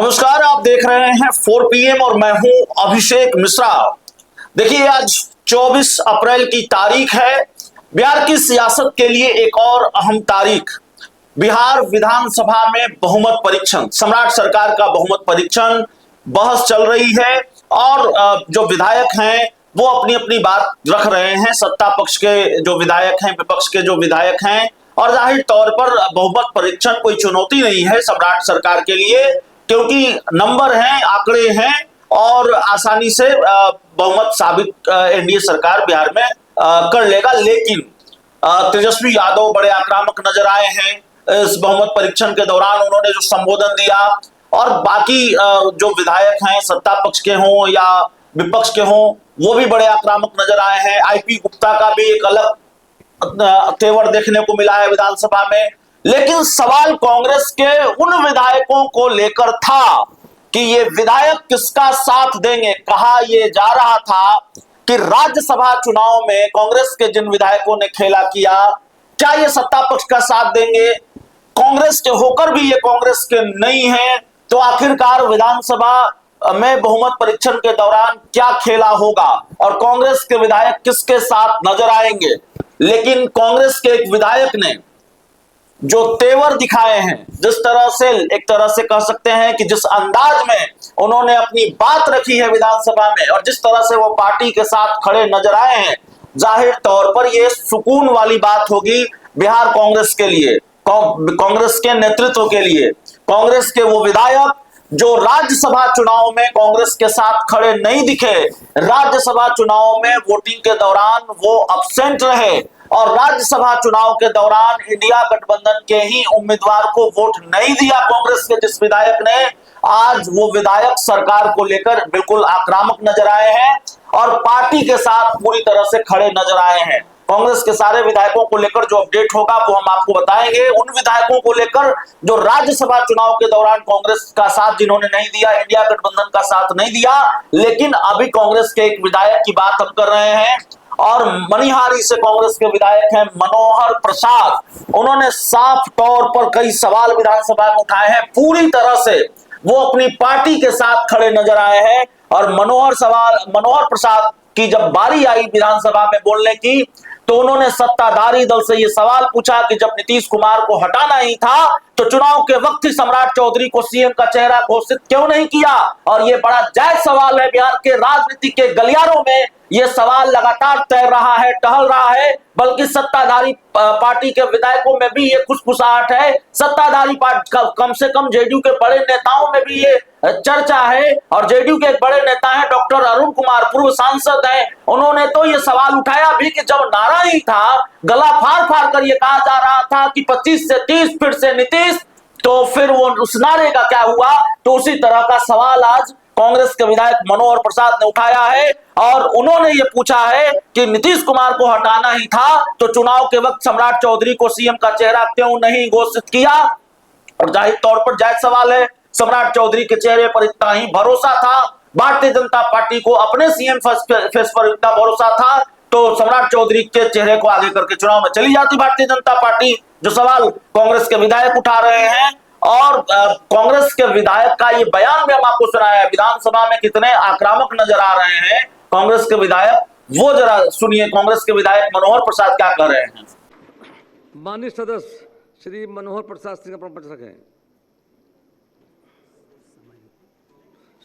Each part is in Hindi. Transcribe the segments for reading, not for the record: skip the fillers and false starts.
नमस्कार, आप देख रहे हैं 4 PM और मैं हूं अभिषेक मिश्रा। देखिए, आज 24 अप्रैल की तारीख है। बिहार की सियासत के लिए एक और अहम तारीख। बिहार विधानसभा में बहुमत परीक्षण, सम्राट सरकार का बहुमत परीक्षण बहस चल रही है और जो विधायक हैं वो अपनी अपनी बात रख रहे हैं। सत्ता पक्ष के जो विधायक हैं, विपक्ष के जो विधायक हैं, और जाहिर तौर पर बहुमत परीक्षण कोई चुनौती नहीं है सम्राट सरकार के लिए, क्योंकि नंबर हैं, आंकड़े हैं और आसानी से बहुमत साबित एनडीए सरकार बिहार में कर लेगा। लेकिन तेजस्वी यादव बड़े आक्रामक नजर आए हैं इस बहुमत परीक्षण के दौरान। उन्होंने जो संबोधन दिया और बाकी जो विधायक हैं, सत्ता पक्ष के हों या विपक्ष के हों, वो भी बड़े आक्रामक नजर आए हैं। आईपी गुप्ता का भी एक अलग तेवर देखने को मिला है विधानसभा में। लेकिन सवाल कांग्रेस के उन विधायकों को लेकर था कि ये विधायक किसका साथ देंगे। कहा यह जा रहा था कि राज्यसभा चुनाव में कांग्रेस के जिन विधायकों ने खेला किया, क्या ये सत्ता पक्ष का साथ देंगे। कांग्रेस के होकर भी ये कांग्रेस के नहीं है, तो आखिरकार विधानसभा में बहुमत परीक्षण के दौरान क्या खेला होगा और कांग्रेस के विधायक किसके साथ नजर आएंगे। लेकिन कांग्रेस के एक विधायक ने जो तेवर दिखाए हैं, जिस तरह से, एक तरह से कह सकते हैं कि जिस अंदाज में उन्होंने अपनी बात रखी है विधानसभा में और जिस तरह से वो पार्टी के साथ खड़े नजर आए हैं, जाहिर तौर पर ये सुकून वाली बात होगी बिहार कांग्रेस के लिए, कांग्रेस के नेतृत्व के लिए। कांग्रेस के वो विधायक जो राज्यसभा चुनाव में कांग्रेस के साथ खड़े नहीं दिखे, राज्यसभा चुनाव में वोटिंग के दौरान वो अब्सेंट रहे और राज्यसभा चुनाव के दौरान इंडिया गठबंधन के ही उम्मीदवार को वोट नहीं दिया कांग्रेस के जिस विधायक ने, आज वो विधायक सरकार को लेकर बिल्कुल आक्रामक नजर आए हैं और पार्टी के साथ पूरी तरह से खड़े नजर आए हैं। कांग्रेस के सारे विधायकों को लेकर जो अपडेट होगा वो हम आपको बताएंगे। उन विधायकों को लेकर जो राज्यसभा चुनाव के दौरान कांग्रेस का साथ जिन्होंने नहीं दिया, इंडिया गठबंधन का साथ नहीं दिया, लेकिन अभी कांग्रेस के एक विधायक की बात हम कर रहे हैं और मनिहारी से कांग्रेस के विधायक हैं मनोहर प्रसाद। उन्होंने साफ तौर पर कई सवाल विधानसभा में उठाए हैं, पूरी तरह से वो अपनी पार्टी के साथ खड़े नजर आए हैं। और मनोहर प्रसाद की जब बारी आई विधानसभा में बोलने की, तो उन्होंने सत्ताधारी दल से यह सवाल पूछा कि जब नीतीश कुमार को हटाना ही था तो चुनाव के वक्त ही सम्राट चौधरी को सीएम का चेहरा घोषित क्यों नहीं किया। और यह बड़ा जायज सवाल है। बिहार के राजनीति के गलियारों में यह सवाल लगातार तैर रहा है, टहल रहा है, बल्कि सत्ताधारी पार्टी के विधायकों में भी ये खुशफुसाहट है। सत्ताधारी पार्टी कम से कम जेडीयू के बड़े नेताओं में भी ये चर्चा है। और जेडीयू के एक बड़े नेता हैं डॉक्टर अरुण कुमार, पूर्व सांसद हैं, उन्होंने तो ये सवाल उठाया भी कि जब नारा ही था, गला फाड़ फाड़ कर ये कहा जा रहा था कि 25 से 30 फिर से नीतीश, तो फिर वो उस नारे का क्या हुआ। तो उसी तरह का सवाल आज कांग्रेस के विधायक मनोहर प्रसाद ने उठाया है और उन्होंने ये पूछा है कि नीतीश कुमार को हटाना ही था तो चुनाव के वक्त सम्राट चौधरी को सीएम का चेहरा क्यों नहीं घोषित किया। और जाहिर तौर पर जायज सवाल है। सम्राट चौधरी के चेहरे पर इतना ही भरोसा था, भारतीय जनता पार्टी को अपने सीएम फेस पर इतना भरोसा था, तो सम्राट चौधरी के चेहरे को आगे करके चुनाव में चली जाती भारतीय जनता पार्टी। जो सवाल कांग्रेस के विधायक उठा रहे हैं और कांग्रेस के विधायक का ये बयान भी हम आपको सुनाया, विधानसभा में कितने आक्रामक नजर आ रहे हैं कांग्रेस के विधायक, वो जरा सुनिए कांग्रेस के विधायक मनोहर प्रसाद क्या कह रहे हैं। माननीय सदस्य श्री मनोहर प्रसाद सिंह का प्रश्न रखें।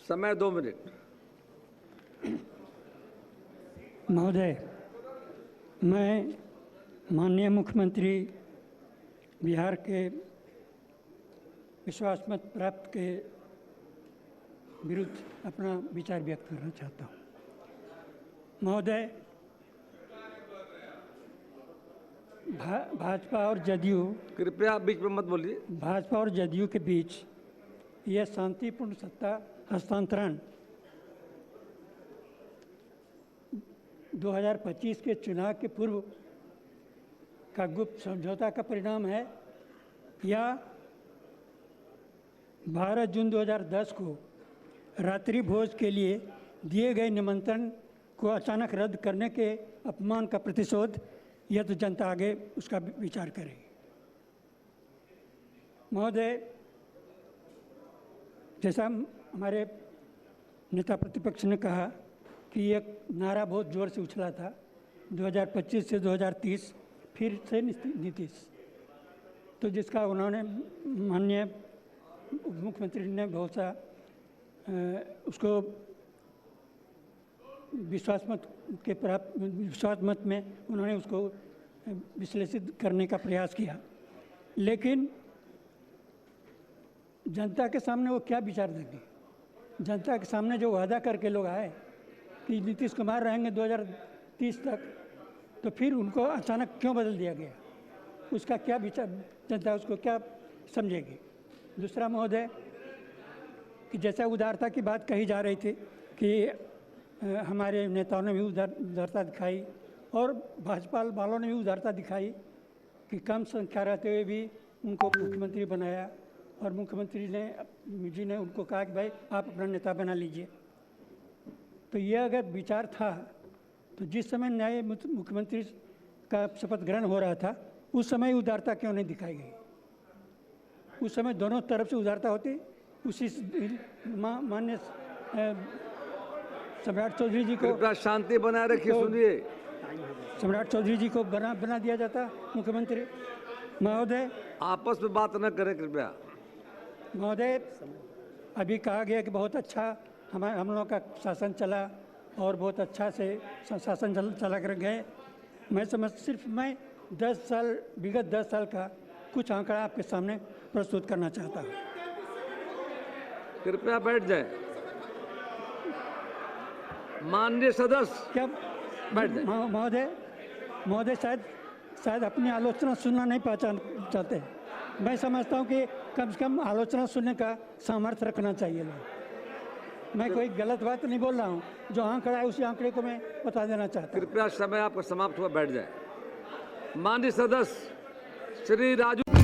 समय 2 मिनट। महोदय, मैं माननीय मुख्यमंत्री बिहार के विश्वास मत प्राप्त के विरुद्ध अपना विचार व्यक्त करना चाहता हूँ। महोदय, भाजपा और जदयू, कृपया बीच में मत बोलिए। भाजपा और जदयू के बीच यह शांतिपूर्ण सत्ता हस्तांतरण 2025 के चुनाव के पूर्व का गुप्त समझौता का परिणाम है या 12 जून 2010 को रात्रि भोज के लिए दिए गए निमंत्रण को अचानक रद्द करने के अपमान का प्रतिशोध, यह तो जनता आगे उसका विचार करेगी। महोदय, जैसा हमारे नेता प्रतिपक्ष ने कहा कि एक नारा बहुत ज़ोर से उछला था 2025 से 2030 फिर से नीतीश, तो जिसका उन्होंने माननीय मुख्यमंत्री ने बहुत सा उसको विश्वास मत में उन्होंने उसको विश्लेषित करने का प्रयास किया, लेकिन जनता के सामने वो क्या विचार देंगे? जनता के सामने जो वादा करके लोग आए कि नीतीश कुमार रहेंगे 2030 तक, तो फिर उनको अचानक क्यों बदल दिया गया? उसका क्या विचार, जनता उसको क्या समझेगी? दूसरा महोदय, कि जैसा उदारता की बात कही जा रही थी कि हमारे नेताओं ने भी उदारता दिखाई और भाजपा वालों ने भी उदारता दिखाई कि कम संख्या रहते हुए भी उनको मुख्यमंत्री बनाया और मुख्यमंत्री जी ने उनको कहा कि भाई आप अपना नेता बना लीजिए। तो ये अगर विचार था तो जिस समय नए मुख्यमंत्री का शपथ ग्रहण हो रहा था उस समय उदारता क्यों नहीं दिखाई गई? उस समय दोनों तरफ से उदारता होती। उसी माननीय सम्राट चौधरी जी को, कृपया शांति बनाए रखिए, सुनिए। सम्राट चौधरी जी को बना दिया जाता मुख्यमंत्री। महोदय, आपस में बात न करें कृपया। महोदय, अभी कहा गया कि बहुत अच्छा हम लोगों का शासन चला और बहुत अच्छा से शासन चला कर गए। मैं 10 साल, विगत 10 साल का कुछ आंकड़ा आपके सामने प्रस्तुत करना चाहता हूँ। कृपया बैठ जाए। माननीय सदस्य क्या बैठ जाए। महोदय शायद अपनी आलोचना सुनना नहीं पहचान चाहते। मैं समझता हूँ कि कम से कम आलोचना सुनने का सामर्थ्य रखना चाहिए लोग। मैं कोई गलत बात नहीं बोल रहा हूँ, जो आंकड़ा है उसी आंकड़े को मैं बता देना चाहता हूँ। कृपया समय आपका समाप्त हुआ, बैठ जाए। माननीय सदस्य श्री राजू